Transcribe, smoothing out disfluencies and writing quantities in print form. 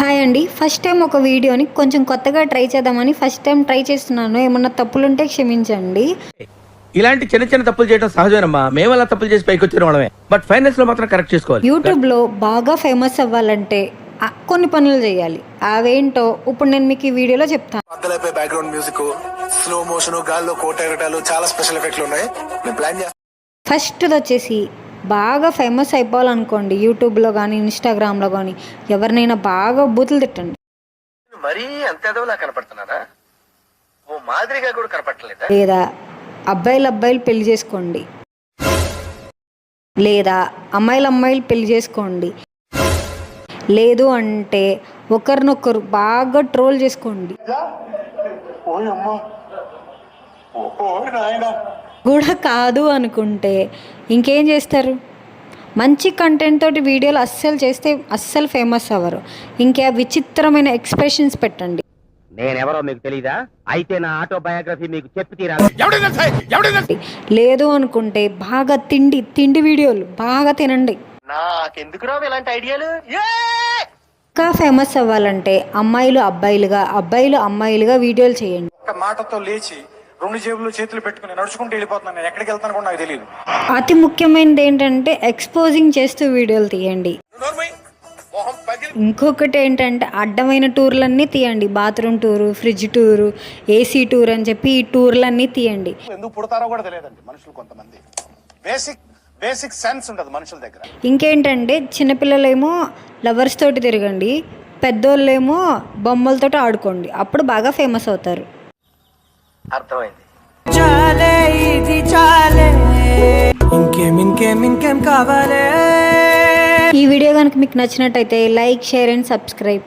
Hi అండి. First time ఒక వీడియోని కొంచెం కొత్తగా ట్రై చేద్దామని ఫస్ట్ టైం ట్రై చేస్తున్నాను. ఏమన్నా తప్పులుంటే క్షమించండి. ఇలాంటి చిన్న చిన్న తప్పులు చేయడం సహజమేనమ్మా. మేము అలా తప్పులు చేసి పైకి వచ్చిన వాళ్ళమే. బట్ ఫైనల్స్ లో మాత్రం కరెక్ట్ చేసుకోవాలి. యూట్యూబ్లో బాగా ఫేమస్ అవ్వాలంటే కొన్ని పనులు చేయాలి. అవేంటో ఇప్పుడు నేను మీకు ఈ వీడియోలో చెప్తాను. మధ్యలో బ్యాక్గ్రౌండ్ మ్యూజిక్, స్లో మోషన్, గాల్లో కోట ఎగటాలు, చాలా స్పెషల్ ఎఫెక్ట్లు ఉన్నాయి. నేను ప్లాన్ చేస్తాను. ఫస్ట్ది వచ్చేసి బాగా ఫేమస్ అయిపోవాలనుకోండి. యూట్యూబ్లో కానీ ఇన్స్టాగ్రామ్లో కానీ ఎవరినైనా బాగా బూతులు తిట్టండి. మరీ అంత ఎదవలా కనపడుతున్నారా? ఓ మాదిరిగా కూడా కనపడలేదా? లేదా అబ్బాయిలు పెళ్లి చేసుకోండి, లేదా అమ్మాయిలు పెళ్లి చేసుకోండి. లేదు అంటే ఒకరినొకరు బాగా ట్రోల్ చేసుకోండి కూడా. కాదు అనుకుంటే ఇంకేం చేస్తారు? మంచి కంటెంట్ తోటి వీడియోలు అస్సలు చేస్తే అస్సలు ఫేమస్ అవ్వరు. ఇంకా విచిత్రమైన ఎక్స్ప్రెషన్స్ పెట్టండి. నేనెవరో మీకు తెలీదా? అయితే నా ఆటోబయోగ్రఫీ మీకు చెప్పి తీరాలి. లేదు అనుకుంటే బాగా తిండి వీడియోలు బాగా తినండి. నాకెందుకు రావు ఇలాంటి ఐడియాలు? ఇంకా ఫేమస్ అవ్వాలంటే అమ్మాయిలు అమ్మాయిలుగా వీడియోలు చేయండి. ఒక మాటతో లేచి 2 జేబులు చేతులు పెట్టుకుని నడుచుకుంటూ వెళ్ళిపోతున్నాను. నేను ఎక్కడికి వెళ్తాను కూడా నాకు తెలియదు. అతి ముఖ్యమైనది ఏంటంటే ఎక్స్పోజింగ్ చేస్తూ వీడియోలు తీయండి. ఇంకొకటి ఏంటంటే అడ్డమైన టూర్లన్నీ తీయండి. Bathroom tour, fridge tour, AC tour అని చెప్పి ఈ టూర్లన్నీ తీయండి. ఎందుకు పుడతారో కూడా తెలియదండి మనుషులు. కొంతమంది బేసిక్ సెన్స్ ఉండదు మనుషుల దగ్గర. ఇంకేంటంటే చిన్నపిల్లలేమో లవర్స్ తోటి తిరగండి, పెద్దోళ్ళేమో బొమ్మలతోటి ఆడుకోండి. అప్పుడు బాగా ఫేమస్ అవుతారు. అర్థమైంది. ఈ వీడియో కనుక మీకు నచ్చినట్టయితే లైక్, షేర్ అండ్ సబ్స్క్రైబ్.